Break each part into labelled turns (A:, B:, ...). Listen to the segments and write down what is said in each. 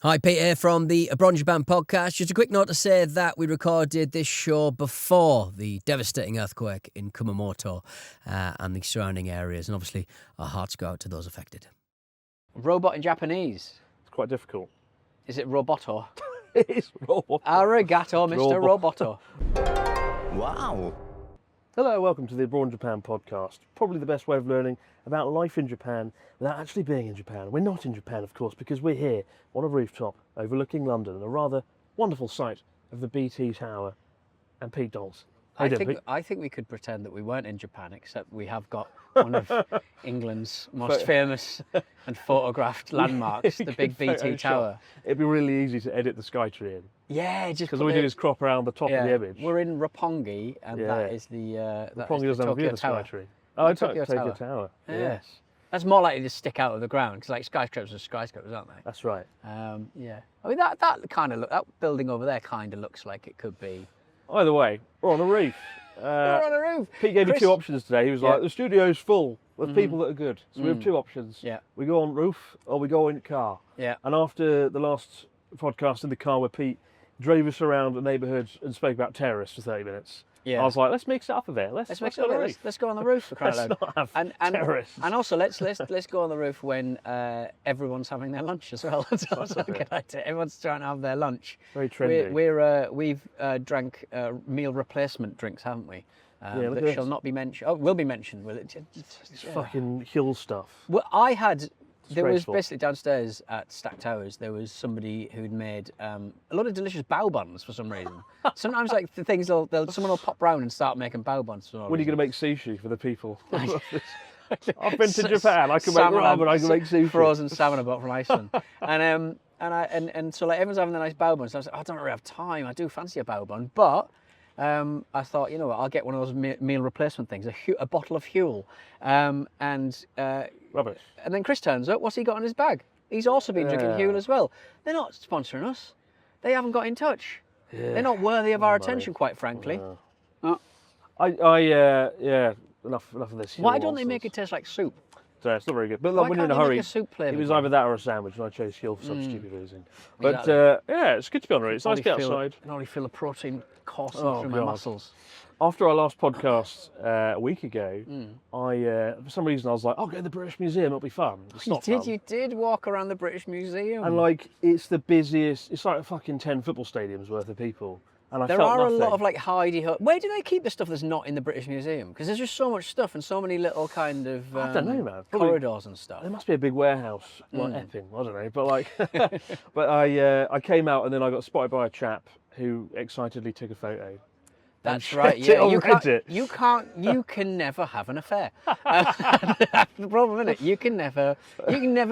A: Hi, Pete here from the Abroad in Japan podcast. Just a quick note to say that we recorded this show before the devastating earthquake in Kumamoto and the surrounding areas, and obviously our hearts go out to those affected.
B: Robot in Japanese.
C: It's quite difficult.
B: Is it roboto?
C: It is Roboto.
B: Arigato, Mr. Roboto.
C: Wow. Hello, welcome to the Abroad in Japan podcast. Probably the best way of learning about life in Japan without actually being in Japan. We're not in Japan, of course, because we're here on a rooftop overlooking London and a rather wonderful sight of the BT Tower and Pete Dolls. How you doing, Pete?
B: I think we could pretend that we weren't in Japan, except we have got one of England's most famous and photographed landmarks, the big BT
C: Photoshop.
B: Tower.
C: It'd be really easy to edit the Skytree in.
B: Yeah, just
C: Because all we do is crop around the top of the image.
B: We're in Roppongi, and
C: Yeah.
B: that is the
C: Roppongi doesn't have a view
B: Tokyo
C: of the
B: Tower.
C: Skytree. Oh,
B: Tokyo
C: Tokyo
B: Tower.
C: Tower.
B: Yeah.
C: Yes.
B: That's more likely to stick out of the ground, because like skyscrapers are skyscrapers, aren't they?
C: That's right.
B: Yeah. I mean, that kind of that building over there kind of looks like it could be.
C: Either way, we're on a roof.
B: We're on a roof.
C: Pete gave me
B: Chris-
C: two options today. He was
B: Yeah.
C: like, the studio's full with people that are good. So we have two options.
B: Yeah.
C: We go on roof or we go in car.
B: Yeah.
C: And after the last podcast in the car where Pete drove us around the neighbourhood and spoke about terrorists for 30 minutes,
B: Yeah.
C: I was like, let's mix it up a bit. Let's
B: Let's
C: go on the roof.
B: let's go on the roof for crying
C: Let's
B: out loud.
C: not have terrorists.
B: And also let's go on the roof when everyone's having their lunch as well. That's also a good idea. Everyone's trying to have their lunch.
C: Very trendy.
B: We've drank meal replacement drinks, haven't we?
C: look
B: That
C: at
B: shall
C: this.
B: not be mentioned. Oh, will be mentioned, will it?
C: It's fucking hill stuff.
B: Well, I had. There was
C: Disgraceful.
B: basically downstairs at Stack Towers. There was somebody who'd made a lot of delicious bao buns for some reason. Sometimes, like the things, someone will pop round and start making bao buns. For no
C: When are you
B: reason.
C: going to make sushi for the people? I've been to Japan. I can make
B: Salmon
C: ramen. I can make sushi.
B: Frozen salmon I bought from Iceland, and so like everyone's having the nice bao buns. So I was like, I don't really have time. I do fancy a bao bun, but I thought, you know what, I'll get one of those meal replacement things, a bottle of Huel,
C: Rubbish.
B: and then Chris turns up. What's he got in his bag? He's also been drinking
C: Yeah.
B: Huel as well. They're not sponsoring us. They haven't got in touch.
C: Yeah.
B: They're not worthy of our
C: Mate.
B: attention, quite frankly.
C: Yeah, enough of this.
B: Why
C: Huel
B: don't they make it
C: nonsense.
B: taste like soup?
C: So it's not very good. But
B: Why
C: like, when you're in a
B: can't they
C: hurry,
B: make a soup flavour
C: it was
B: one?
C: either that or a sandwich, and I chose Huel for some stupid reason. But
B: Exactly.
C: yeah, it's good to be on it. It's nice to get outside.
B: And only feel the protein coursing
C: Oh,
B: through my
C: God.
B: muscles.
C: After our last podcast a week ago,
B: Hmm.
C: I for some reason I was like, I'll go to the British Museum. It'll be fun. It's not fun.
B: You did walk around the British Museum.
C: And like, it's the busiest. It's like fucking 10 football stadiums worth of people. And I
B: there
C: felt
B: are
C: nothing.
B: a lot of like hidey. Where do they keep the stuff that's not in the British Museum? Because there's just so much stuff and so many little kind of
C: I don't know, man. Probably-
B: corridors and stuff.
C: There must be a big warehouse, like
B: Hmm.
C: Epping, I don't know. But like, but I came out and then I got spotted by a chap who excitedly took a photo.
B: That's
C: shared
B: right.
C: it
B: Yeah,
C: on
B: you can't.
C: Reddit.
B: You can never have an affair. That's the problem, isn't it? You can never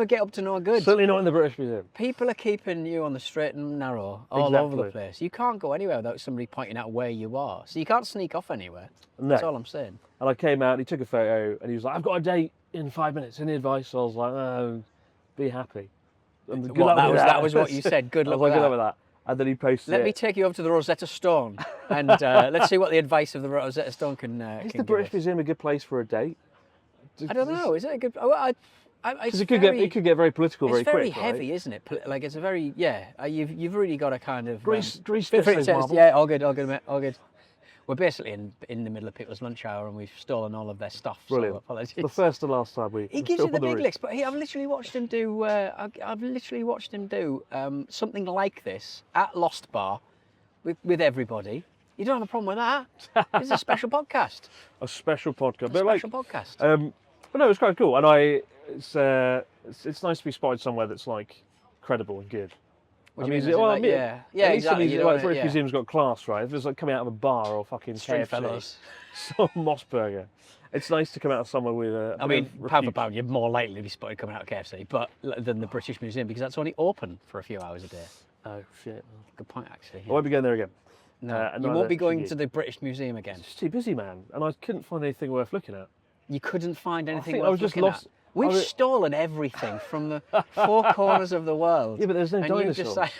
B: get up to no good.
C: Certainly not in the British Museum.
B: People are keeping you on the straight and narrow all over the
C: Exactly.
B: place. You can't go anywhere without somebody pointing out where you are. So you can't sneak off anywhere.
C: No.
B: That's all I'm saying.
C: And I came out and he took a photo and he was like, I've got a date in 5 minutes. Any advice? So I was like, oh, be happy. And good
B: What,
C: luck with
B: that was what you said. Good
C: I
B: luck
C: was like,
B: with
C: good
B: that.
C: luck with that. And then he posted
B: Let
C: it.
B: me take you over to the Rosetta Stone, and let's see what the advice of the Rosetta Stone can.
C: Is
B: can
C: the
B: give
C: British
B: us.
C: Museum a good place for a date?
B: I don't know. Is it a good? Because
C: Because it could get very political very
B: It's very
C: quick.
B: heavy, isn't it? Like it's a very You've really got a kind of
C: Greece
B: feel free
C: gets
B: to
C: those
B: say-
C: marbles.
B: yeah, all good, mate, all good. We're basically in the middle of people's lunch hour, and we've stolen all of their stuff.
C: Brilliant.
B: So apologies.
C: The first and last time we.
B: He gives
C: still
B: you the
C: on
B: big
C: roof.
B: licks, but I've literally watched him do. I've literally watched him do something like this at Lost Bar with everybody. You don't have a problem with that. This is a special podcast.
C: A special podcast.
B: A
C: But like,
B: special podcast.
C: but no, it's quite cool, and it's nice to be spotted somewhere that's like credible and good.
B: What
C: I
B: do you
C: mean,
B: mean? As in, like, yeah,
C: at least some
B: exactly.
C: of
B: You
C: these,
B: don't
C: like, British
B: yeah.
C: Museum's got class, right? If it's like coming out of a bar or fucking
B: Hey,
C: Strength
B: fellows.
C: some Moss Burger, it's nice to come out of somewhere with a.
B: I mean, pound for pound, you're more likely to be spotted coming out of KFC, than the British Museum, because that's only open for a few hours a day.
C: Oh shit!
B: Good point, actually.
C: I won't be going there again.
B: No,
C: and
B: you
C: neither
B: won't be going
C: should
B: to
C: you.
B: the British Museum again.
C: It's just too busy, man, and I couldn't find anything worth looking at.
B: You couldn't find anything
C: think
B: worth
C: I was just
B: looking
C: lost-
B: at. We've
C: I was-
B: stolen everything from the four corners of the world.
C: Yeah, but there's no
B: and you
C: dinosaurs.
B: decide-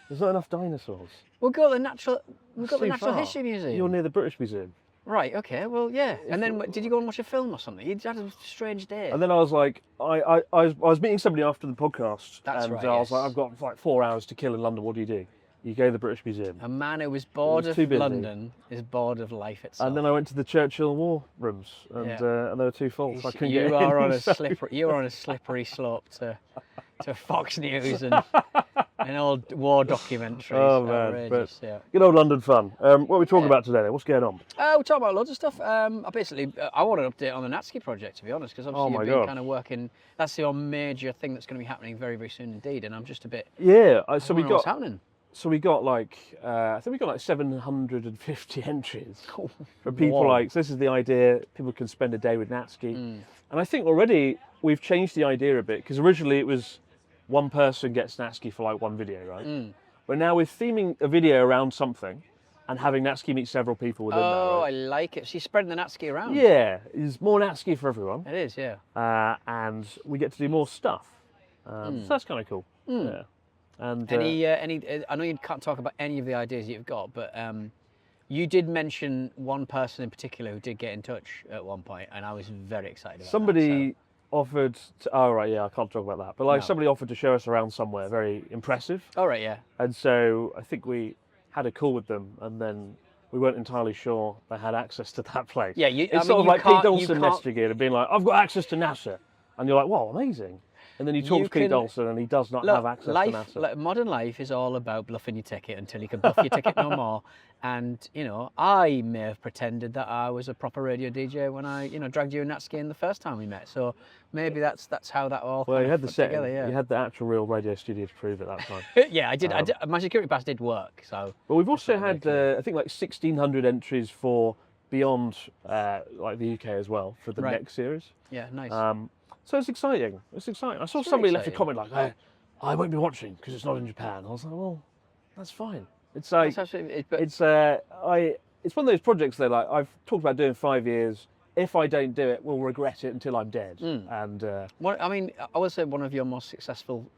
C: There's not enough dinosaurs.
B: We'll go to the Natural
C: It's too
B: History
C: far.
B: Museum.
C: You're near the British Museum.
B: Right. Okay. Well, yeah. And then did you go and watch a film or something? You had a strange day.
C: And then I was like, I was meeting somebody after the podcast,
B: That's
C: and
B: right,
C: I was like,
B: yes.
C: I've got like 4 hours to kill in London. What do? You go to the British Museum.
B: A man who was bored
C: was
B: of
C: too busy.
B: London is bored of life itself.
C: And then I went to the Churchill War rooms, and
B: Yeah.
C: and they were too full. So I couldn't
B: you
C: get
B: are
C: in,
B: on a
C: so-
B: slippery. You are on a slippery slope to Fox News and old war documentaries.
C: Oh, man,
B: Outrageous, yeah.
C: Good old London fun. What are we talking about today? Then? What's going on?
B: We're talking about loads of stuff. I want an update on the Natsuki project, to be honest, because obviously
C: my
B: you've been
C: God.
B: kind of working. That's the major thing that's going to be happening very, very soon indeed. And I'm just a bit.
C: Yeah,
B: I
C: so
B: don't
C: we
B: know what's
C: got
B: happening.
C: like I think we got like 750 entries from people.
B: Whoa.
C: Like, so this is the idea. People can spend a day with Natsuki, and I think already we've changed the idea a bit, because originally it was one person gets Natsuki for like one video, right? But now we're theming a video around something and having Natsuki meet several people within that.
B: Oh,
C: Right?
B: I like it. So you're spreading the Natsuki around.
C: Yeah, there's more Natsuki for everyone,
B: It is, yeah.
C: and we get to do more stuff. So that's kind of cool. Yeah. And
B: Any? I know you can't talk about any of the ideas you've got, but you did mention one person in particular who did get in touch at one point, and I was very excited about
C: somebody offered to, oh right, yeah, I can't talk about that, but like
B: No.
C: somebody offered to show us around somewhere very impressive,
B: that. So. All right, yeah.
C: and so I think we had a call with them, and then we weren't entirely sure they had access to that place.
B: Yeah,
C: It's sort of like Pete Dawson messaging in and being like, I've got access to NASA, and you're like, wow, amazing. And then you talk
B: You
C: to Pete
B: can-
C: Dawson and he does not have access to NASA.
B: Modern life is all about bluffing your ticket until you can bluff your ticket no more. And I may have pretended that I was a proper radio DJ when I, dragged you and Natsuki in the first time we met. So maybe that's how that all.
C: Well,
B: kind
C: you
B: of
C: had the
B: put
C: setting,
B: together, yeah.
C: you had the actual real radio studio to prove it that time.
B: Yeah, I did. My security pass did work. So.
C: But we've also
B: That's
C: had, I think, like 1,600 entries for beyond, like the UK as well, for the
B: Right.
C: next series.
B: Yeah, nice.
C: So it's exciting. It's exciting. I saw
B: It's very
C: somebody left a
B: exciting.
C: comment like, I won't be watching because it's not in Japan. I was like, well, that's fine. It's like,
B: That's absolutely. But
C: it's one of those projects that like I've talked about doing 5 years. If I don't do it, we'll regret it until I'm dead. And
B: I would say one of your most successful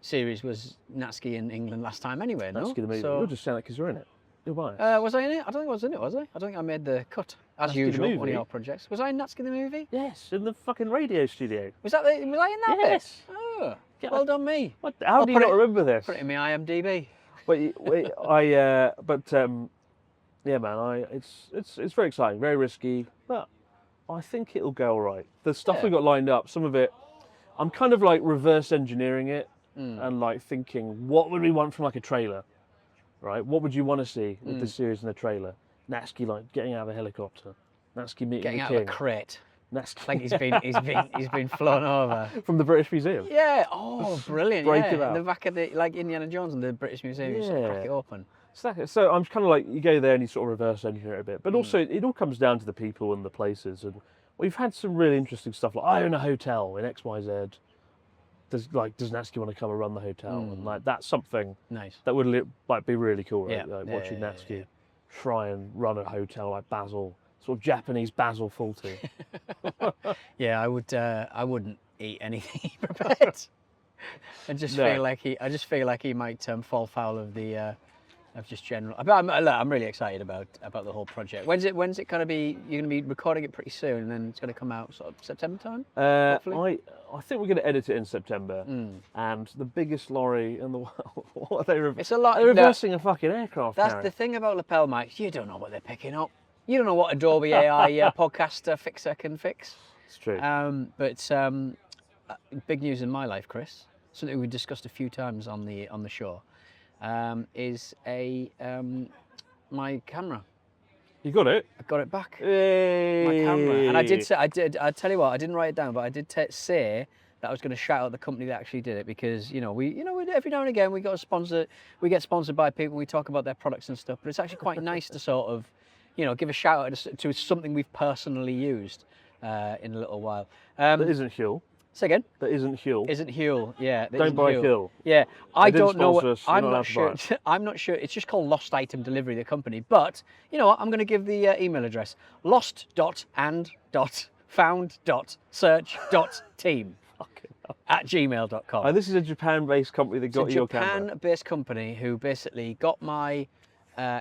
B: series was Natsuki in England last time. Anyway, no.
C: that's going to be.
B: So,
C: You're just saying that because you're in it. You're biased.
B: was I in it? I don't think I was in it, was I? I don't think I made the cut, as
C: Natsuki the
B: usual, one of
C: movie?
B: your projects. Was I in Natsuki the movie?
C: Yes, in the fucking radio studio.
B: Was I in that
C: Yes.
B: bit? Oh,
C: Yeah,
B: well done me.
C: What? How
B: I'll
C: do you
B: put
C: not
B: it-
C: remember this?
B: Put it in my IMDb.
C: Yeah, man, it's very exciting, very risky, but I think it'll go all right. The stuff
B: Yeah.
C: we got lined up, some of it, I'm kind of like reverse engineering it and like thinking, what would we want from like a trailer, right? What would you want to see with this series in the trailer? Natsuki like getting out of a helicopter, Natsuki meeting
B: Getting
C: the
B: out
C: king,
B: of a crate.
C: Natsuki
B: Like he's been flown over.
C: from the British Museum.
B: Yeah. Oh, brilliant.
C: Break
B: yeah.
C: it out.
B: In the back of the like Indiana Jones and the British Museum. You sort of crack
C: Yeah.
B: it open.
C: So I'm kind of like, you go there and you sort of reverse engineer it a bit, but also it all comes down to the people and the places. And we've had some really interesting stuff. Like I own a hotel in XYZ. Does Natsuki want to come and run the hotel? And like that's something
B: Nice.
C: that would like be really cool, right?
B: Yeah.
C: Like
B: Yeah,
C: watching
B: yeah,
C: Natsuki
B: yeah.
C: try and run a hotel like Basil, sort of Japanese Basil Fawlty.
B: Yeah, I wouldn't eat anything he prepared. I just
C: No.
B: feel like he might fall foul of the of just general. But I'm really excited about the whole project. When's it gonna be? You're gonna be recording it pretty soon, and then it's gonna come out sort of September time. Hopefully.
C: I think we're going to edit it in September. And the biggest lorry in the world. What are they?
B: It's a lot.
C: They're reversing a fucking aircraft
B: That's
C: carrier.
B: the thing about lapel mics. You don't know what they're picking up. You don't know what Adobe AI podcaster fixer can fix.
C: It's true.
B: Big news in my life, Chris. Something we discussed a few times on the show is my camera.
C: You got it?
B: I got it back.
C: Hey.
B: My camera. And I did say, I tell you what, I didn't write it down, but I did say that I was going to shout out the company that actually did it, because we every now and again we get sponsored by people. We talk about their products and stuff, but it's actually quite nice to sort of, give a shout out to something we've personally used in a little while.
C: That isn't Huel.
B: Say again.
C: That isn't Huel.
B: Isn't Huel? Yeah. that
C: Don't
B: isn't
C: buy Huel.
B: Yeah, I
C: They didn't
B: don't know what.
C: sponsor us, you're
B: I'm
C: not
B: not
C: allowed
B: sure.
C: to buy
B: I'm not sure. It's just called Lost Item Delivery, the company. But you know what? I'm going to give the email address: lost.and.found.search.team at gmail.com.
C: And this is a Japan-based company that got
B: It's a
C: your camera.
B: Japan-based company who basically got my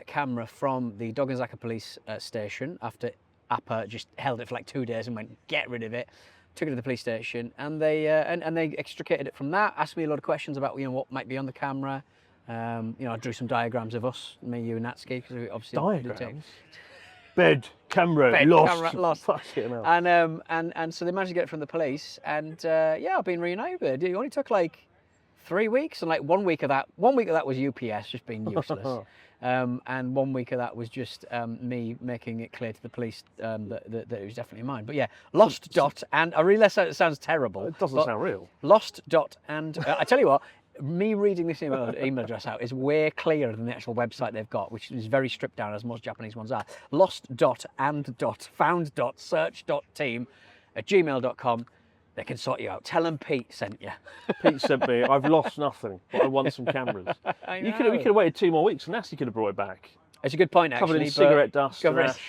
B: camera from the Dogenzaka police station after APA just held it for like 2 days and went, get rid of it. Took it to the police station, and they extricated it from that. Asked me a lot of questions about what might be on the camera. I drew some diagrams of us, me, you, and Natsuki, because we obviously
C: Diagrams. Bed, camera, lost. Fucking hell.
B: And so they managed to get it from the police, and I've been reunited. It only took like 3 weeks, and like 1 week of that was UPS just being useless. And 1 week of that was just me making it clear to the police that it was definitely mine. But yeah, lost dot, and I realise that it sounds terrible.
C: It doesn't sound real.
B: Lost dot, and I tell you what, me reading this email address out is way clearer than the actual website they've got, which is very stripped down, as most Japanese ones are. Lost dot and dot found dot search dot team at gmail.com. They can sort you out. Tell them Pete sent you.
C: Pete sent me. I've lost nothing, but I want some cameras. We could have waited 2 more weeks, and Nasty could have brought it back.
B: It's a good point, actually.
C: Covered in cigarette dust and ash.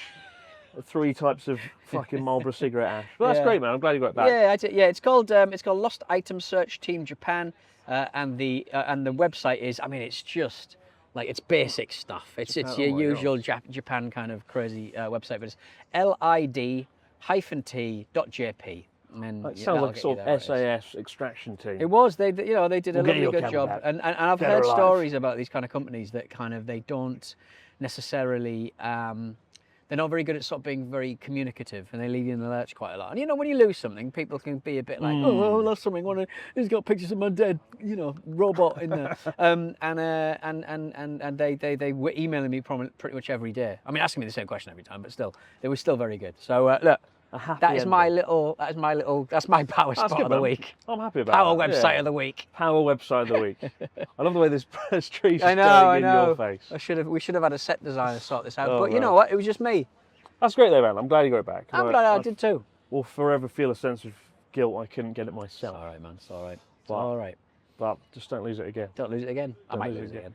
C: 3 types of fucking Marlboro cigarette ash. Well, that's great, man. I'm glad you got it back.
B: Yeah, it's called Lost Item Search Team Japan, and the website is. I mean, it's just like it's basic stuff. It's your usual Japan kind of crazy website, but it's lid-t.jp.
C: That sounds like a sort of SAS extraction team.
B: It was. They did a lovely good job, and I've heard stories about these kind of companies that kind of they don't necessarily. They're not very good at sort of being very communicative, and they leave you in the lurch quite a lot. And when you lose something, people can be a bit like, "Oh, I lost something. He's got pictures of my dead, robot in there." And they were emailing me pretty much every day. I mean, asking me the same question every time, but still, they were still very good. So look. That's my power spot of the week.
C: I'm happy about
B: Power website of the week.
C: Power website of the week. I love the way this tree's just
B: going
C: in your face.
B: We should have had a set designer sort this out. But you know what? It was just me.
C: That's great though, man. I'm glad you got it back.
B: I'm glad I did too.
C: Will forever feel a sense of guilt I couldn't get it myself.
B: It's all right, man. It's all right. It's all right.
C: But just don't lose it again.
B: Don't lose it again. I might lose it again.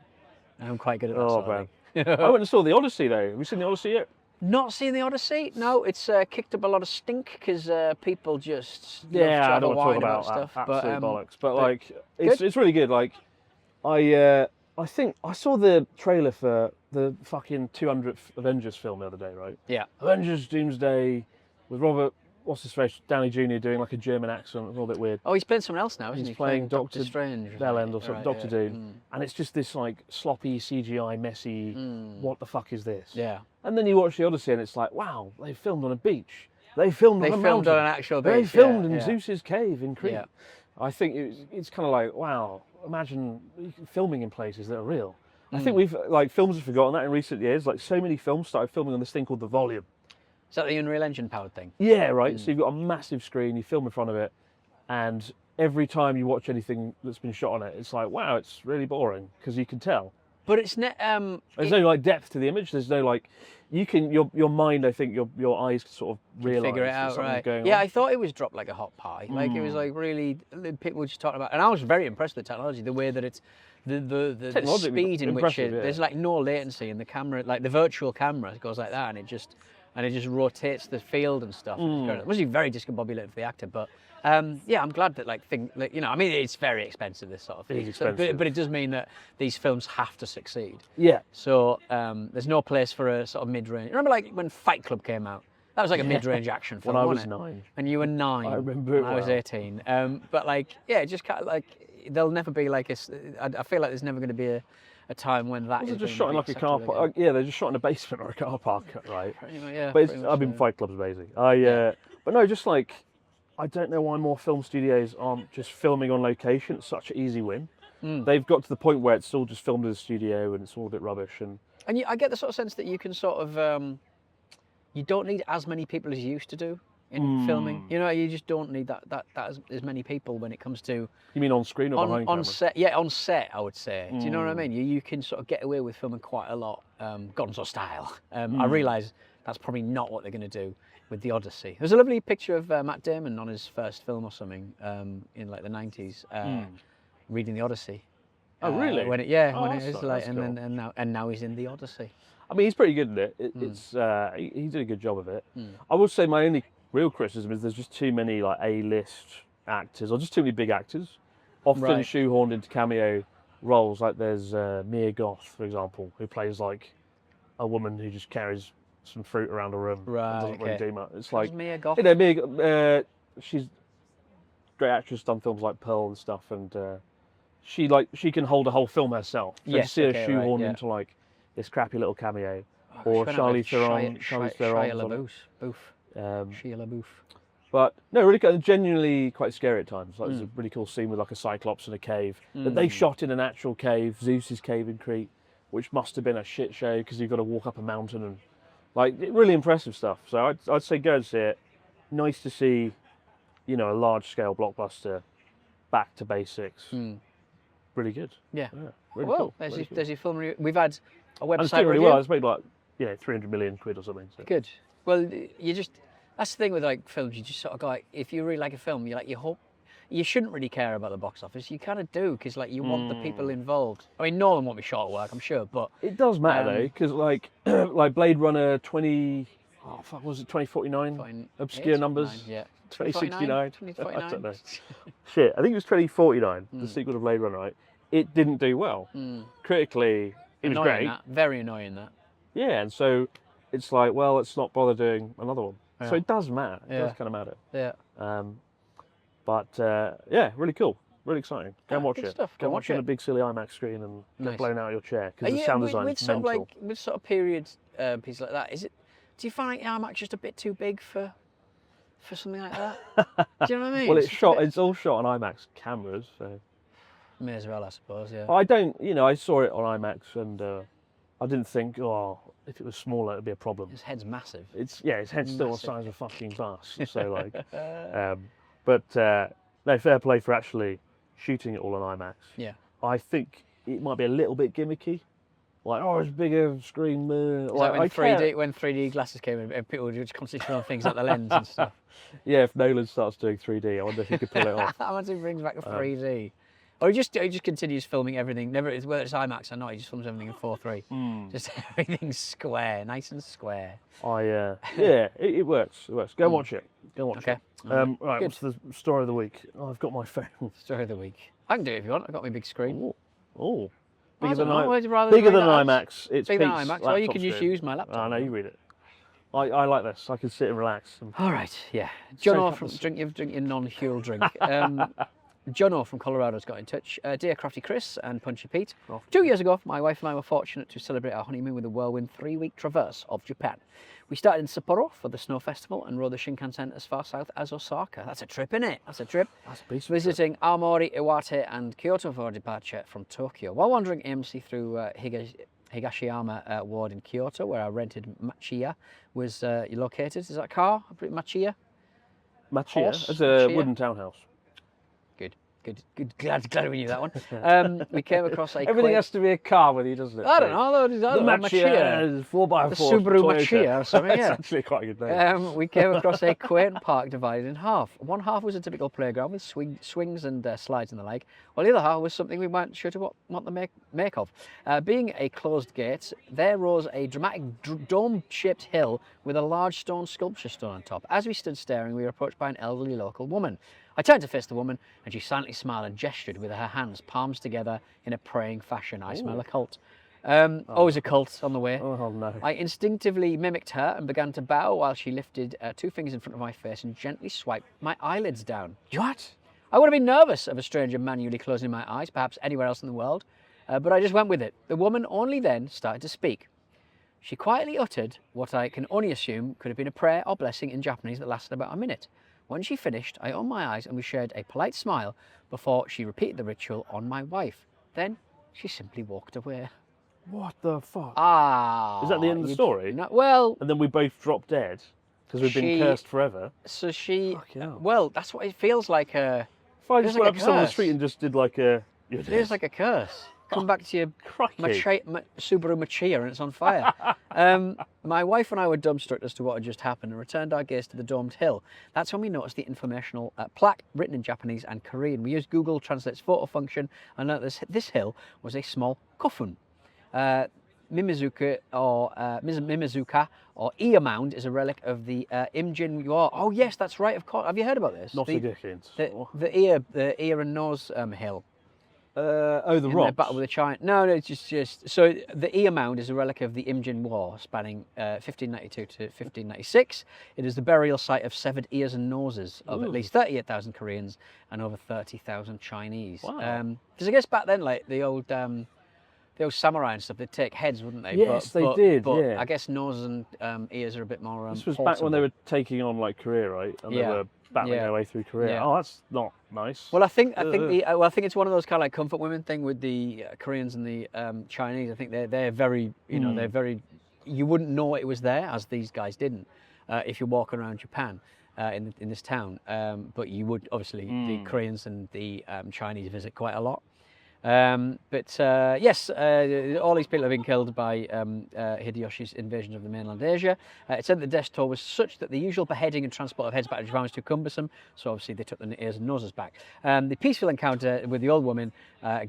B: I'm quite good at that.
C: Oh, man. I went and saw the Odyssey though. Have you seen the Odyssey yet?
B: Not seen the Odyssey. No, it's kicked up a lot of stink because people just
C: I don't want to talk about
B: stuff.
C: Absolute bollocks. But like, it's really good. Like, I think I saw the trailer for the fucking 200th Avengers film the other day, right?
B: Yeah.
C: Avengers Doomsday with Robert, what's his face, Downey Jr. doing like a German accent. It's a little bit weird.
B: Oh, he's playing someone else now, isn't he?
C: He's playing
B: Doctor Strange.
C: Bellend or something, Doctor Doom. And it's just this like sloppy CGI, messy, what the fuck is this?
B: Yeah.
C: And then you watch the Odyssey and it's like, wow, they filmed on a beach. They filmed on a mountain.
B: They filmed on an actual beach.
C: They filmed in Zeus's cave in Crete.
B: Yeah.
C: I think it's kind of like, wow, imagine filming in places that are real. I think films have forgotten that in recent years. Like so many films started filming on this thing called the Volume.
B: Is that the Unreal Engine powered thing?
C: Yeah, right. So you've got a massive screen, you film in front of it, and every time you watch anything that's been shot on it, it's like, wow, it's really boring because you can tell.
B: But it's not.
C: There's no like depth to the image. There's no like, you can your mind. I think your eyes can sort of realise
B: figure it out, right?
C: Going
B: yeah,
C: on.
B: I thought it was dropped like a hot pie. Like it was like really people were just talking about, and I was very impressed with the technology, the way that it's the speed in which there's like no latency in the camera, like the virtual camera goes like that, and it just rotates the field and stuff. It must be very discombobulated for the actor, but. I'm glad that I mean, it's very expensive, this sort of thing. But it does mean that these films have to succeed.
C: Yeah.
B: So there's no place for a sort of mid-range. Remember, like when Fight Club came out, that was like a mid-range action film.
C: When I was
B: wasn't it?
C: 9.
B: And you were 9.
C: I remember it
B: I was 18. But like, it just kind of like there'll never be like I feel like there's never going to be a time when that is
C: just shot in like a car park. Yeah, they're just shot in a basement or a car park, right?
B: Yeah.
C: But I've been Fight Club's amazing. But no, just like. I don't know why more film studios aren't just filming on location. It's such an easy win. They've got to the point where it's all just filmed in the studio and it's all a bit rubbish. And
B: I get the sort of sense that you can sort of, you don't need as many people as you used to do in filming. You just don't need that as many people when it comes to.
C: You mean on screen or behind camera?
B: On set, yeah, on set, I would say. Do you know what I mean? You can sort of get away with filming quite a lot, Gonzo style. I realise that's probably not what they're going to do with the Odyssey. There's a lovely picture of Matt Damon on his first film or something in like the 90s, reading the Odyssey.
C: Oh really?
B: When it is like,
C: cool.
B: and now he's in the Odyssey.
C: I mean, he's pretty good at it. He did a good job of it. I would say my only real criticism is there's just too many like A-list actors, or just too many big actors, often shoehorned into cameo roles. Like there's Mia Goth, for example, who plays like a woman who just carries some fruit around a room.
B: Right,
C: And doesn't really
B: okay.
C: do much. It's like,
B: Mia Goth.
C: you know, she's a great actress, done films like Pearl and stuff, and she can hold a whole film herself. So
B: Yes,
C: to see her
B: okay,
C: shoehorned
B: right, yeah.
C: into like this crappy little cameo,
B: Oh,
C: or
B: gosh,
C: Charlize Theron.
B: Shia
C: on it.
B: LaBeouf. Shia LaBeouf.
C: But no, really genuinely quite scary at times. Like, there's a really cool scene with like a cyclops in a cave that they shot in an actual cave, Zeus's cave in Crete, which must have been a shit show because you've got to walk up a mountain and like really impressive stuff. So I'd say go and see it. Nice to see, you know, a large scale blockbuster back to basics. Really good.
B: Yeah.
C: Really
B: Well,
C: cool.
B: there's
C: Really
B: your,
C: cool.
B: there's your film review. We've had a
C: And it's
B: website
C: doing really
B: review.
C: well. It's made like 300 million quid or something. So.
B: Good. Well, that's the thing with like films. You just sort of go, like, if you really like a film, you hope. You shouldn't really care about the box office. You kind of do because like you want the people involved. I mean, Nolan won't be short of work, I'm sure, but
C: It does matter though, because like like Blade Runner 2049? Obscure numbers.
B: Yeah.
C: 2069?
B: 2049?
C: I don't know. Shit, I think it was 2049, the sequel to Blade Runner, right? It didn't do well. Critically, it was
B: Annoying,
C: great.
B: that. Very annoying that.
C: Yeah, and so it's like, well, let's not bother doing another one.
B: Yeah.
C: So it does matter. It
B: Yeah.
C: does kind of matter.
B: Yeah.
C: But yeah, really cool. Really exciting. Go and watch
B: good
C: it.
B: stuff.
C: Go and watch it on a big silly IMAX screen and
B: Nice.
C: get blown out of your chair because the
B: Yeah,
C: sound
B: with
C: design's
B: sort of
C: mental.
B: like with sort of period pieces like that, do you find like IMAX just a bit too big for something like that? Do you know what I mean?
C: Well,
B: just a bit-
C: it's all shot on IMAX cameras, so
B: May as well, I suppose. Yeah.
C: I don't, you know, I saw it on IMAX and I didn't think, oh, if it was smaller, it'd be a problem.
B: His head's massive.
C: His head's still the
B: Massive.
C: size of a fucking glass, so like, but no, fair play for actually shooting it all on IMAX.
B: Yeah.
C: I think it might be a little bit gimmicky, like, oh, it's bigger screen.
B: It's
C: Like,
B: like
C: I
B: when 3D glasses came in and people were just concentrating on things like the lens and stuff.
C: Yeah, if Nolan starts doing 3D, I wonder if he could pull it off.
B: How much he brings back a 3D. Or he just continues filming everything, whether it's IMAX or not, he just films everything in 4:3. Just everything's square, nice and square.
C: Yeah, it works. It works. Go and watch it. Go and watch
B: Okay.
C: it. Right,
B: Good.
C: what's the story of the week? Oh, I've got my phone.
B: Story of the week. I can do it if you want. I've got my big screen.
C: Oh,
B: I
C: bigger
B: don't
C: than
B: know, would you rather
C: bigger
B: read
C: than
B: that?
C: IMAX. It's
B: Bigger than
C: Pete's
B: IMAX. Or you
C: laptop
B: can just
C: screen.
B: use my laptop.
C: Oh, no, you read it. I like this. I can sit and relax. And
B: All right, yeah. John O
C: Soak
B: from
C: up the-
B: drink your non-Huel drink. John O from Colorado's got in touch. Dear Crafty Chris and Punchy Pete, 2 years ago, my wife and I were fortunate to celebrate our honeymoon with a whirlwind 3-week traverse of Japan. We started in Sapporo for the snow festival and rode the Shinkansen as far south as Osaka. That's a trip, innit? That's a trip.
C: That's a piece of
B: Visiting Aomori, Iwate and Kyoto for our departure from Tokyo. While wandering aimlessly through Higashiyama Ward in Kyoto, where our rented Machiya was located. Is that a car? Machiya?
C: Machiya.
B: Horse,
C: It's a
B: Machiya.
C: wooden townhouse.
B: Good. Glad we knew that one. We came across a
C: Everything
B: quaint-
C: has to be a car with you, doesn't it?
B: I don't know.
C: The
B: Machiya.
C: Machiya is 4x4.
B: The Subaru
C: Toyota.
B: Machiya or something, yeah.
C: That's actually quite a good name.
B: We came across a quaint park divided in half. One half was a typical playground with swings and slides and the like, while the other half was something we weren't sure to what to make of. Being a closed gate, there rose a dramatic dome-shaped hill with a large stone sculpture stone on top. As we stood staring, we were approached by an elderly local woman. I turned to face the woman, and she silently smiled and gestured with her hands, palms together in a praying fashion. I smell a cult. Always a cult on the way.
C: Oh, no.
B: I instinctively mimicked her and began to bow while she lifted 2 fingers in front of my face and gently swiped my eyelids down.
C: What?
B: I would have been nervous of a stranger manually closing my eyes, perhaps anywhere else in the world, but I just went with it. The woman only then started to speak. She quietly uttered what I can only assume could have been a prayer or blessing in Japanese that lasted about a minute. When she finished, I opened my eyes and we shared a polite smile before she repeated the ritual on my wife. Then she simply walked away.
C: What the fuck?
B: Ah.
C: Is that the end of the story?
B: No, well,
C: And then we both dropped dead because we've been
B: She-
C: cursed forever.
B: so she.
C: Fucking hell.
B: Well, that's what it feels like.
C: If I just
B: like
C: went
B: a
C: up to someone on the
B: curse.
C: street and just did like a... You're
B: It feels like a curse. Come back to your
C: Crikey.
B: Subaru Machiya and it's on fire. My wife and I were dumbstruck as to what had just happened and returned our gaze to the domed hill. That's when we noticed the informational plaque written in Japanese and Korean. We used Google Translate's photo function and noticed this hill was a small kofun. Mimizuka or Ear Mound is a relic of the Imjin War. Oh yes, that's right. Of course. Have you heard about this?
C: Not
B: the,
C: a Dickens.
B: the ear and nose hill.
C: The
B: in the
C: rocks.
B: battle with the China. No, it's just so the ear mound is a relic of the Imjin War, spanning 1592 to 1596. It is the burial site of severed ears and noses of at least 38,000 Koreans and over 30,000 Chinese.
C: Wow.
B: Because I guess back then, like the old samurai and stuff, they'd take heads, wouldn't they?
C: Yes, they did,
B: But
C: yeah.
B: I guess noses and ears are a bit more.
C: This was back when they were taking on like Korea, right? And they
B: Yeah.
C: were battling
B: Yeah.
C: their way through Korea.
B: Yeah.
C: Oh, that's not nice.
B: Well, I think it's one of those kind of like comfort women thing with the Koreans and the Chinese. I think they're very, they're very. You wouldn't know it was there, as these guys didn't, if you're walking around Japan in this town. But you would obviously the Koreans and the Chinese visit quite a lot. Yes, all these people have been killed by Hideyoshi's invasion of the mainland Asia. It said the death toll was such that the usual beheading and transport of heads back to Japan was too cumbersome, so obviously they took the ears and noses back. The peaceful encounter with the old woman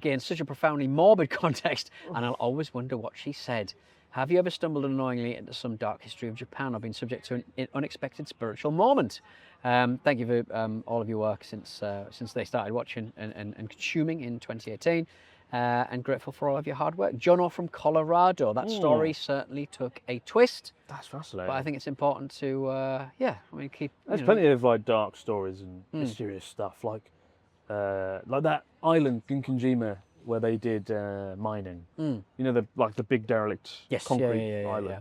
B: gained such a profoundly morbid context, and I'll always wonder what she said. Have you ever stumbled unknowingly into some dark history of Japan or been subject to an unexpected spiritual moment? Thank you for all of your work since they started watching and consuming in 2018, and grateful for all of your hard work. Jono from Colorado. That story certainly took a twist,
C: That's fascinating.
B: but I think it's important to keep.
C: There's plenty of like dark stories and mysterious stuff, like that island Gunkanjima where they did mining. You know, the big derelict concrete island.
B: Yeah.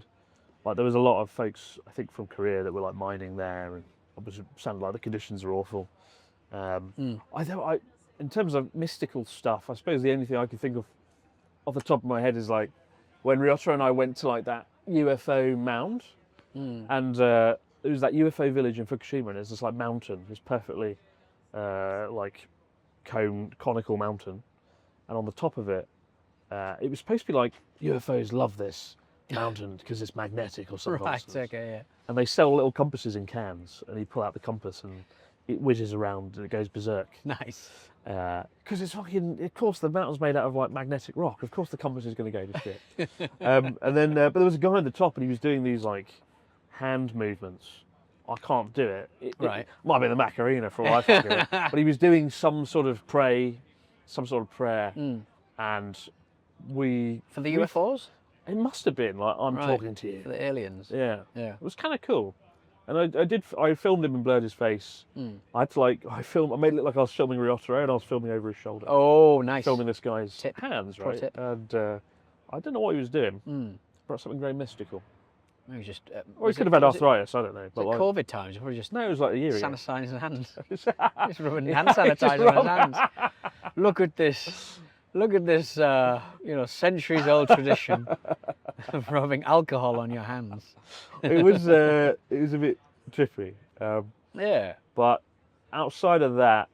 C: Like there was a lot of folks, I think, from Korea that were like mining there, and obviously it sounded like the conditions are awful. In terms of mystical stuff, I suppose the only thing I can think of off the top of my head is like when Ryota and I went to like that UFO mound, and it was that UFO village in Fukushima, and it's this like mountain, this perfectly like conical mountain, and on the top of it, it was supposed to be like UFOs love this mountain because it's magnetic or something.
B: Right. Okay. Yeah.
C: And they sell little compasses in cans, and you pull out the compass and it whizzes around and it goes berserk.
B: Nice.
C: Because it's fucking, of course, the mountain's made out of like magnetic rock. Of course, the compass is going to go to shit. And then, but there was a guy at the top, and he was doing these like hand movements. I can't do it. It might be the Macarena for all I fucking know. But he was doing some sort of prayer, and
B: For the UFOs?
C: It must have been like I'm talking to you.
B: For the aliens.
C: Yeah.
B: Yeah.
C: It was kind of cool. And I filmed him and blurred his face. I had to I made it look like I was filming Ryota and I was filming over his shoulder.
B: Oh, nice.
C: Filming this guy's
B: Tip.
C: hands,
B: Pro
C: right?
B: tip.
C: And I don't know what he was doing, but something very mystical.
B: Maybe just.
C: Or he could have had arthritis, I don't know. But
B: Was it COVID times? Probably just.
C: no, it was like a year ago.
B: Sanitize his hands. Just rubbing hand sanitizer on his hands. Look at this. Look at this, centuries-old tradition of rubbing alcohol on your hands.
C: It was a bit trippy.
B: Yeah.
C: But outside of that,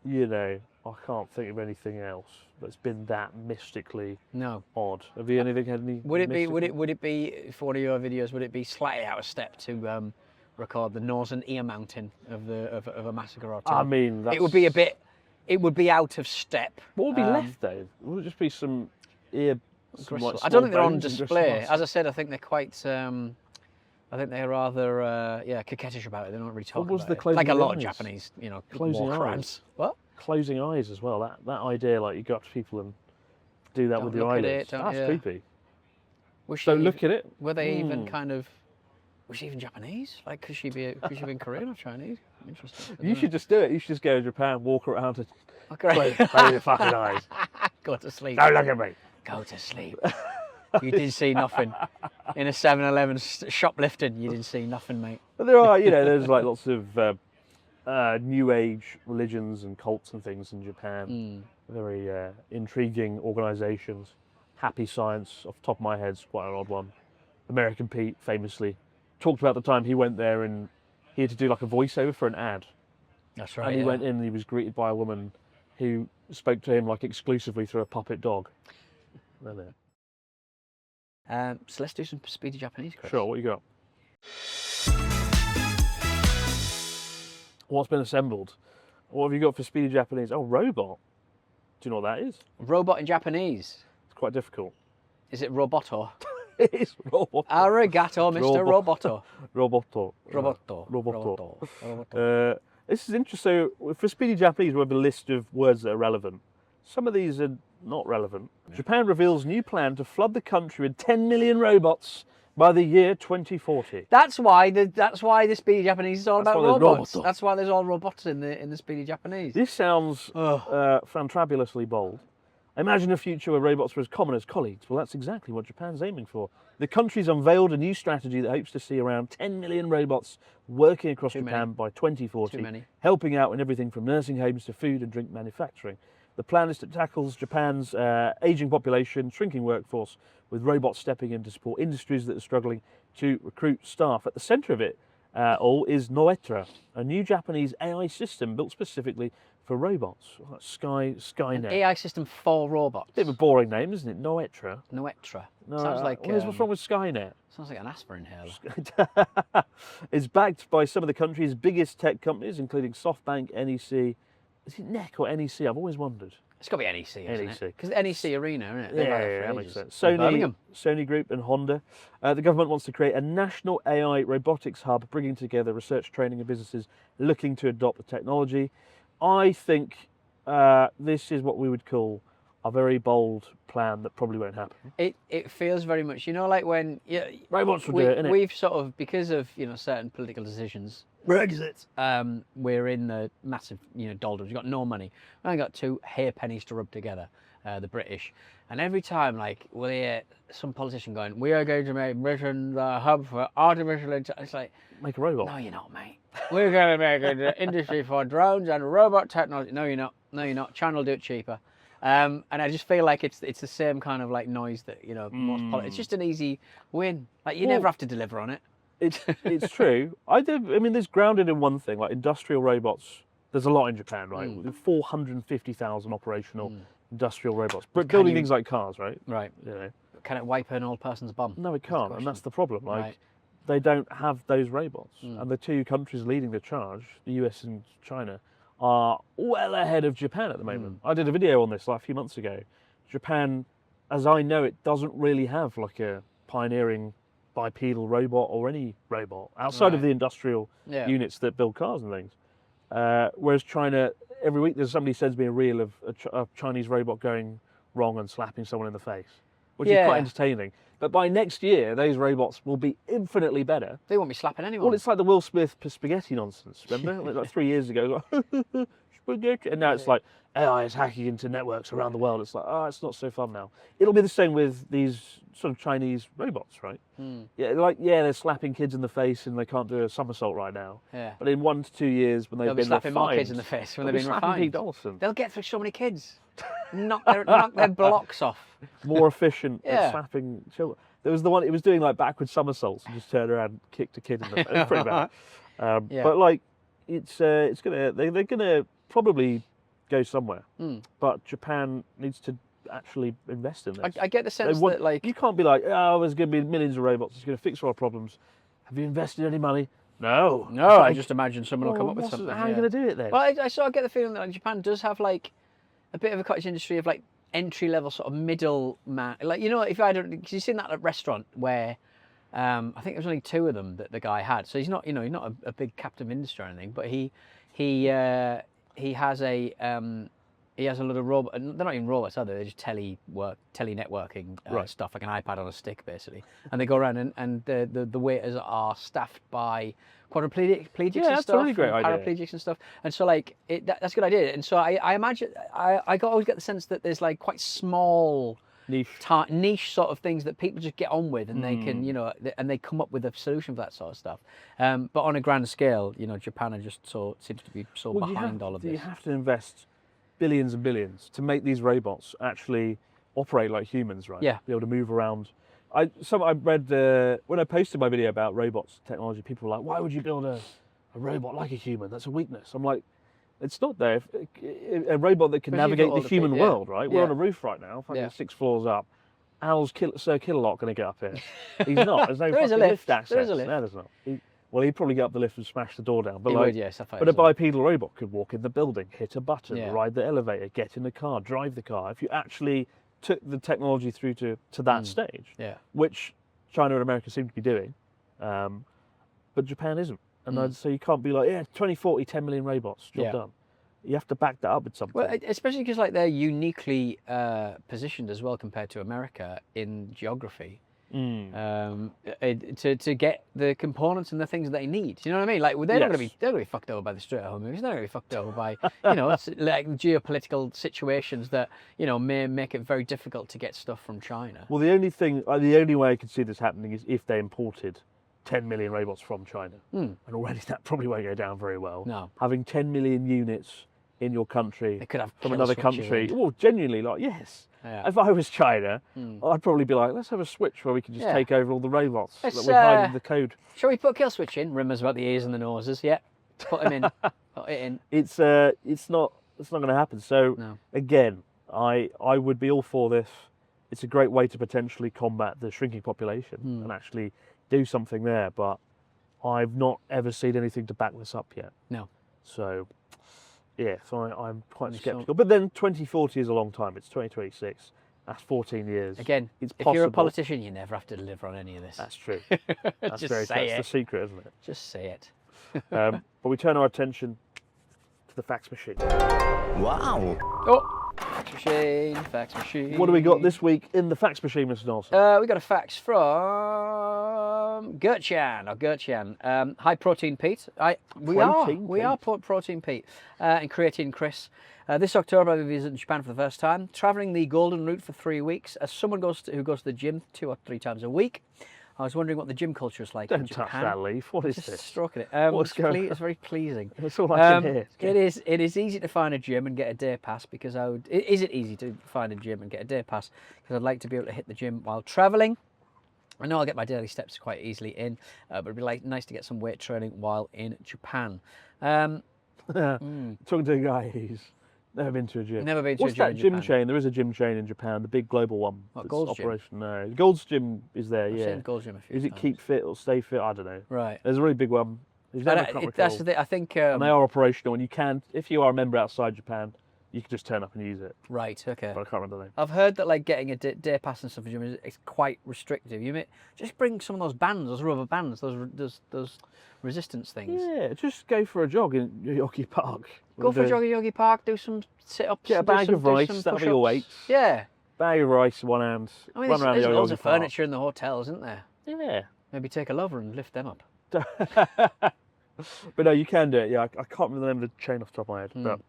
C: I can't think of anything else that's been that mystically odd. Have you had any?
B: Would it be for one of your videos? Would it be slightly out of step to record the nose and ear mounting of a massacre or two?
C: I mean,
B: it would be a bit. It would be out of step.
C: What would be left though? Would it just be some ear?
B: Like I don't think they're on display. As I said, I think they're quite. I think they're rather coquettish about it. They don't really talk
C: was
B: about
C: the
B: it.
C: closing
B: Like a lot of
C: eyes?
B: Japanese,
C: Closing
B: war
C: eyes.
B: crimes. What?
C: Closing eyes as well. That idea, like you go up to people and do that
B: Don't
C: with your
B: look at
C: eyelids.
B: it,
C: That's creepy.
B: Was she
C: Don't
B: even-
C: look at it.
B: Were they even kind of? Was she even Japanese? Like, could she be Korean or Chinese? Interesting.
C: You should just do it. You should just go to Japan, walk around and
B: Okay.
C: close your fucking eyes.
B: Go to sleep.
C: Don't look at me.
B: Go to sleep. You did see nothing. In a 7-Eleven shoplifting, you didn't see nothing, mate.
C: But there are, there's like lots of new age religions and cults and things in Japan. Very intriguing organisations. Happy Science, off the top of my head, is quite an odd one. American Pete famously talked about the time he went there and he had to do like a voiceover for an ad.
B: That's right.
C: And he went in and he was greeted by a woman who spoke to him like exclusively through a puppet dog.
B: So let's do some speedy Japanese, Chris.
C: Sure, what you got? What's been assembled? What have you got for speedy Japanese? Oh, robot. Do you know what that is?
B: Robot in Japanese.
C: It's quite difficult.
B: Is it roboto?
C: It is robot.
B: Arigato, Mr. Roboto.
C: Roboto.
B: Roboto.
C: Roboto. This is interesting. So for speedy Japanese, we have a list of words that are relevant. Some of these are not relevant. Japan reveals new plan to flood the country with 10 million robots by the year 2040.
B: That's why the Speedy Japanese is all
C: That's
B: about
C: why there's
B: robots.
C: robots.
B: That's why there's all robots in the Speedy Japanese.
C: This sounds fantabulously bold. Imagine a future where robots were as common as colleagues. Well, that's exactly what Japan's aiming for. The country's unveiled a new strategy that hopes to see around 10 million robots working across Japan by 2040,
B: Too many.
C: helping out in everything from nursing homes to food and drink manufacturing. The plan is to tackle Japan's ageing population, shrinking workforce, with robots stepping in to support industries that are struggling to recruit staff. At the centre of it all is Noetra, a new Japanese AI system built specifically for robots. Like Skynet.
B: AI system for robots.
C: Bit of a boring name, isn't it? Noetra.
B: Noetra.
C: No,
B: Sounds like
C: what's wrong with Skynet?
B: sounds like an aspirin inhaler.
C: It's backed by some of the country's biggest tech companies, including SoftBank, NEC. Is it NEC or NEC? I've always wondered.
B: It's got to be NEC, isn't
C: NEC.
B: it? Because NEC Arena, isn't it? They've had it for
C: that makes
B: ages.
C: sense.
B: In Birmingham.
C: Sony Group and Honda. The government wants to create a national AI robotics hub, bringing together research, training and businesses looking to adopt the technology. I think this is what we would call a very bold plan that probably won't happen.
B: It feels very much, like when
C: Robots will do it, innit?
B: we've sort of, because of certain political decisions,
C: Brexit.
B: we're in the massive doldrums. We've got no money. We've only got two halfpennies to rub together, the British. And every time, we'll hear some politician going, "We are going to make Britain the hub for artificial intelligence." It's like,
C: Make a robot.
B: no, you're not, mate. We're going to make an industry for drones and robot technology. No, you're not. No, you're not. China will do it cheaper. And I just feel like it's the same kind of noise that it's just an easy win. You never have to deliver on it.
C: It's true. I mean, there's grounded in one thing, like industrial robots. There's a lot in Japan, right? 450,000 operational industrial robots, but building things like cars, right?
B: Right. Can it wipe an old person's bum?
C: No, it can't, and that's the problem.
B: Right.
C: They don't have those robots, and the two countries leading the charge, the US and China, are well ahead of Japan at the moment. I did a video on this a few months ago. Japan, as I know it, doesn't really have a pioneering bipedal robot or any robot outside of the industrial units that build cars and things. Whereas China, every week somebody sends me a reel of a Chinese robot going wrong and slapping someone in the face, which is quite entertaining. But by next year, those robots will be infinitely better.
B: They won't be slapping anyone.
C: Well, it's like the Will Smith spaghetti nonsense, remember? like 3 years ago, spaghetti. And now it's like AI is hacking into networks around the world. It's like, it's not so fun now. It'll be the same with these sort of Chinese robots, right? They're slapping kids in the face and they can't do a somersault right now.
B: Yeah.
C: But in 1 to 2 years, when they've
B: They'll
C: been
B: be slapping
C: refined,
B: more kids in the face when they've been
C: slapping
B: refined.
C: Pete Donaldson.
B: They'll get through so many kids. knock their blocks off.
C: More efficient at slapping children. There was the one, it was doing backward somersaults and just turned around and kicked a kid in the face. It was pretty bad. But it's gonna, they're gonna probably go somewhere. But Japan needs to actually invest in this.
B: I get the sense that
C: you can't be like, there's going to be millions of robots, it's going to fix all our problems. Have you invested any money? No.
B: I just imagine someone will come up with something.
C: How are you going to do it then?
B: Well, I sort of get the feeling that Japan does have a bit of a cottage industry of entry level sort of middle man. If I don't, because you've seen that at a restaurant where I think there was only 2 of them that the guy had. So he's not, he's not a big captain of industry or anything, but he has a lot of robot. They're not even robots, are they? They're just tele-networking stuff, like an iPad on a stick, basically. And they go around and the waiters are staffed by quadriplegics and stuff.
C: That's a really great idea.
B: Paraplegics and stuff. And so that's a good idea. And so I imagine I always get the sense that there's quite small niche sort of things that people just get on with, and they can and they come up with a solution for that sort of stuff. But on a grand scale, Japan are just seems to be behind all of this.
C: You have to invest billions and billions to make these robots actually operate like humans, right?
B: Yeah.
C: Be able to move around. I read when I posted my video about robots technology, people were like, "Why would you build a robot like a human? That's a weakness." I'm like, it's not there. A robot that can navigate the human world, right? We're on a roof right now, 6 floors up. How's Sir Killalot going to get up here? He's not. There's no
B: There is a
C: fucking
B: lift.
C: access.
B: There is a lift.
C: No, there's not. He'd probably get up the lift and smash the door down. But
B: He would, yeah, stuff like
C: but
B: that.
C: a bipedal robot could walk in the building, hit a button,
B: Yeah.
C: ride the elevator, get in the car, drive the car. If you actually took the technology through to that stage, which China and America seem to be doing, but Japan isn't. And so you can't be like, 2040, 10 million robots, job done. you have to back that up with something.
B: Well, especially because like they're uniquely positioned as well compared to America in geography. To get the components and the things that they need. You know what I mean? Like they're not going to be fucked over by the Strait of Hormuz. They're not going to be fucked over by it's like geopolitical situations that may make it very difficult to get stuff from China.
C: Well, the only way I could see this happening is if they imported 10 million robots from China, and already that probably won't go down very well.
B: No,
C: having 10 million units in your country
B: they could have
C: from another country.
B: in.
C: Well, genuinely, like yes.
B: Yeah.
C: If I was China, I'd probably be like, let's have a switch where we can just take over all the robots that we're hiding the code.
B: Shall we put a kill switch in? Rumours about the ears and the noses. Yeah, put them in. Put it in.
C: It's not going to happen. So again, I would be all for this. It's a great way to potentially combat the shrinking population and actually do something there. But I've not ever seen anything to back this up yet.
B: No.
C: So. Yeah, so I'm quite sceptical. But then 2040 is a long time. It's 2026. That's 14 years.
B: Again,
C: it's
B: if
C: possible.
B: you're a politician, you never have to deliver on any of this.
C: That's true. That's
B: Just
C: that's the secret, isn't it?
B: Just say it.
C: But we turn our attention to the fax machine.
D: Wow.
B: Oh, fax machine, fax machine.
C: What do we got this week in the fax machine, Mr. Nelson?
B: We got a fax from Gertjan. High protein Pete. We are protein Pete and creatine Chris. This October I'll be visiting Japan for the first time, travelling the golden route for 3 weeks. As someone who goes to the gym 2 or 3 times a week, I was wondering what the gym culture is like in
C: Don't
B: Japan.
C: touch that leaf. What is
B: Just
C: this?
B: stroking it. It's very pleasing.
C: That's all I can hear.
B: It is easy to find a gym and get a day pass because is it easy to find a gym and get a day pass? Because I'd like to be able to hit the gym while travelling. I know I'll get my daily steps quite easily in, but it'd be nice to get some weight training while in Japan.
C: Talking to a guy who's never been to a gym.
B: Never been to
C: What's
B: a gym
C: that
B: in
C: gym
B: Japan.
C: chain? There is a gym chain in Japan, the big global one.
B: What, Gold's Gym?
C: Operation. No, Gold's Gym is there.
B: I've
C: yeah.
B: seen Gold's Gym a few
C: Is it
B: times.
C: keep fit or stay fit? I don't know.
B: Right.
C: There's a really big one.
B: That's the thing. I think.
C: And they are operational, and you can, if you are a member outside Japan, you can just turn up and use it.
B: Right. Okay.
C: But I can't remember the name.
B: I've heard that like getting a day pass and stuff for gym is quite restrictive. You may just bring some of those bands, those rubber bands, those resistance things.
C: Yeah, just go for a jog in Yoyogi Park.
B: Go for a jog at Yogi Park, do some sit-ups.
C: Get a bag of rice, that'll be your weights.
B: Yeah.
C: Bag of rice in one hand.
B: I mean,
C: run around
B: there's loads
C: Yoyogi
B: of
C: Park.
B: furniture in the hotels, isn't there?
C: Yeah.
B: Maybe take a lover and lift them up.
C: But no, you can do it. Yeah, I can't remember the name of the chain off the top of my head, but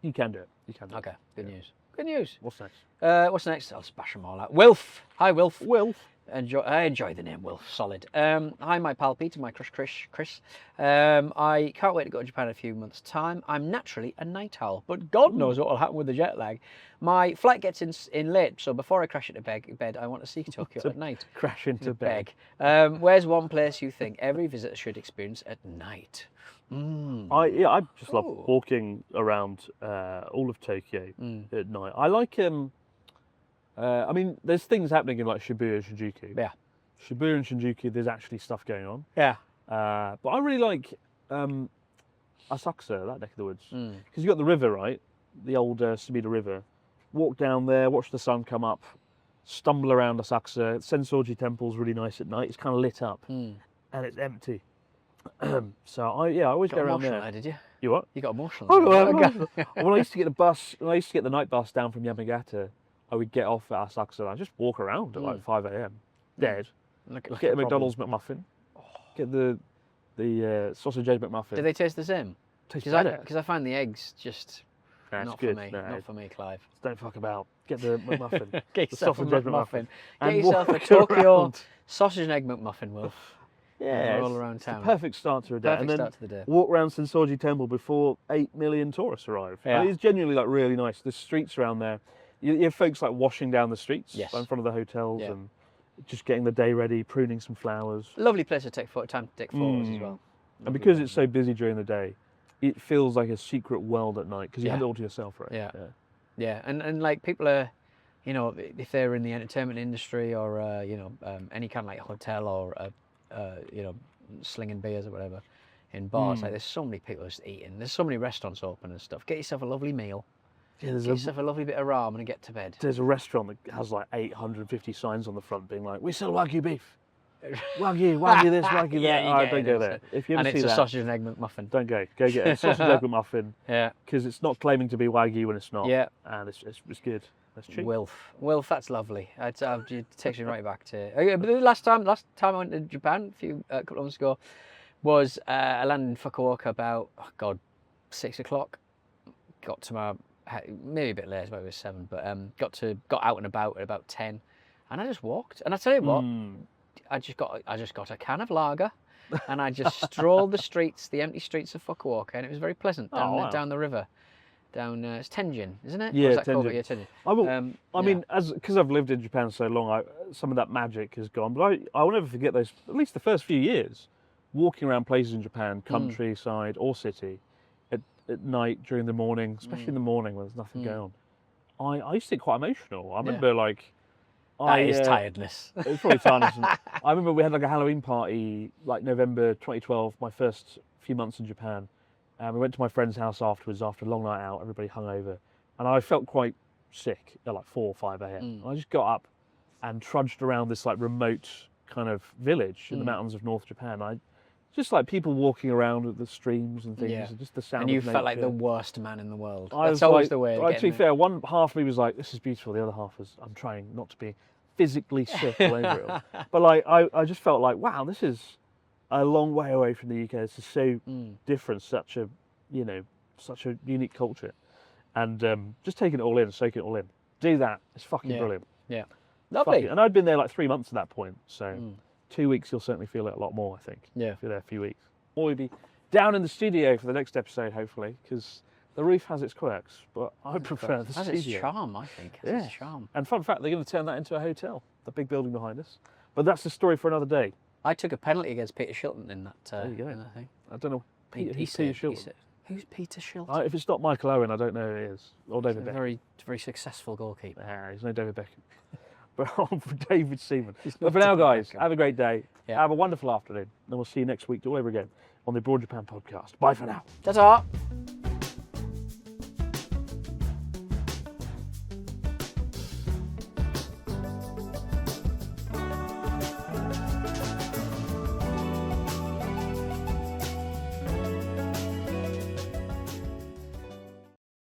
C: you can do it. You can do it.
B: Okay, good news. Good news.
C: What's next?
B: What's next? I'll smash them all out. Wilf. Hi, Wilf.
C: Wilf.
B: I enjoy the name Wilf. Solid. Hi, my pal Peter, my crush Chris. I can't wait to go to Japan in a few months' time. I'm naturally a night owl, but God knows what will happen with the jet lag. My flight gets in late, so before I crash into bed, I want to see Tokyo at night.
C: Crash into bed.
B: Where's one place you think every visitor should experience at night?
C: I just love walking around all of Tokyo at night. I like I mean, there's things happening in like Shibuya and Shinjuku.
B: Yeah.
C: Shibuya and Shinjuku, there's actually stuff going on.
B: Yeah.
C: But I really like Asakusa, that neck of the woods, because you've got the river, right? The old Sumida River. Walk down there, watch the sun come up, stumble around Asakusa. Sensoji Temple's really nice at night. It's kind of lit up and it's empty. So I always go around there.
B: Did you?
C: You what?
B: You got emotional.
C: Oh, well, when I used to get the night bus down from Yamagata, I would get off at Asakusa and I'd just walk around at like 5 a.m. Dead. Get a McDonald's McMuffin. Get the sausage egg McMuffin.
B: Do they taste the same?
C: Taste better.
B: Because I find the eggs just not for me. Not for me, Clive.
C: Don't fuck about. Get the McMuffin.
B: Get yourself a
C: sausage egg
B: McMuffin.
C: And
B: Get yourself a
C: walk
B: Tokyo
C: around.
B: sausage and egg McMuffin, Wilf.
C: Yeah,
B: all around town.
C: It's a perfect start to a day.
B: Perfect start to the day.
C: Walk around Sensoji Temple before 8 million tourists arrive.
B: Yeah.
C: I mean, it's genuinely like really nice. The streets around there, you have folks like washing down the streets in front of the hotels and just getting the day ready, pruning some flowers.
B: Lovely place to take time to take photos as well.
C: And because it's so busy during the day, it feels like a secret world at night because you have it all to yourself, right?
B: Yeah. And like people are, you know, if they're in the entertainment industry or any kind of like hotel or you know, slinging beers or whatever in bars, like there's so many people just eating. There's so many restaurants open and stuff. Get yourself a lovely meal.
C: Yeah,
B: Get yourself a lovely bit of ramen and get to bed.
C: There's a restaurant that has like 850 signs on the front being like, we sell Wagyu beef. Wagyu this, Wagyu that.
B: Yeah, you
C: Oh,
B: get
C: don't
B: it,
C: go
B: don't
C: there.
B: it?
C: If you ever
B: And
C: see
B: it's a
C: that,
B: sausage and egg McMuffin.
C: don't go. Go get a sausage egg McMuffin
B: Yeah.
C: because it's not claiming to be Wagyu when it's not.
B: Yeah.
C: And it's good. That's cheap.
B: Wilf, that's lovely. It takes me right back to. But the last time I went to Japan a couple of months ago was I landed in Fukuoka about 6 o'clock. Got to my maybe a bit late, maybe it was 7, but got out and about at about 10, and I just walked. And I tell you what, I just got a can of lager, and I just strolled the empty streets of Fukuoka, and it was very pleasant down the river. Down, it's Tenjin, isn't it?
C: Yeah,
B: Or is that called?
C: Tenjin.
B: Yeah, Tenjin.
C: I will. I mean, because I've lived in Japan so long, some of that magic has gone. But I will never forget those. At least the first few years, walking around places in Japan, countryside or city, at night during the morning, especially in the morning when there's nothing going on. I used to get quite emotional. I remember
B: That is tiredness.
C: It was probably tiredness. I remember we had like a Halloween party, like November 2012, my first few months in Japan. And we went to my friend's house afterwards after a long night out, everybody hungover. And I felt quite sick at like 4 or 5 a.m. I just got up and trudged around this like remote kind of village in the mountains of North Japan. Just like people walking around with the streams and things, and just the sound of nature.
B: And you felt like the worst man in the world.
C: I
B: That's
C: was
B: always
C: like,
B: the way.
C: To be fair, one half of me was like, this is beautiful. The other half was, I'm trying not to be physically sick all over it all. But like, I just felt like, wow, this is a long way away from the UK. This is so different, such a unique culture. And just taking it all in, soaking it all in. Do that. It's fucking brilliant.
B: Yeah. Lovely.
C: And I'd been there like 3 months at that point. So 2 weeks, you'll certainly feel it a lot more, I think.
B: Yeah.
C: If you're there a few weeks. Or we'll be down in the studio for the next episode, hopefully, because the roof has its quirks, but I prefer the
B: Has
C: studio.
B: its charm, I think. Has its charm.
C: And fun fact, they're going to turn that into a hotel, the big building behind us. But that's the story for another day.
B: I took a penalty against Peter Shilton in that,
C: There you go.
B: in that thing.
C: I don't know.
B: He
C: Who's
B: said-
C: Peter
B: he
C: Shilton?
B: said- Who's Peter Shilton?
C: If it's not Michael Owen, I don't know who it is. Or David
B: A
C: Beckham.
B: very, very successful goalkeeper.
C: He's no David Beckham. But on for David Seaman. But
B: not
C: for now,
B: David
C: guys,
B: Beckham.
C: have a great day.
B: Yeah.
C: Have a wonderful afternoon. And we'll see you next week all over again on the Abroad Japan podcast. Bye for now.
B: Ta-ta!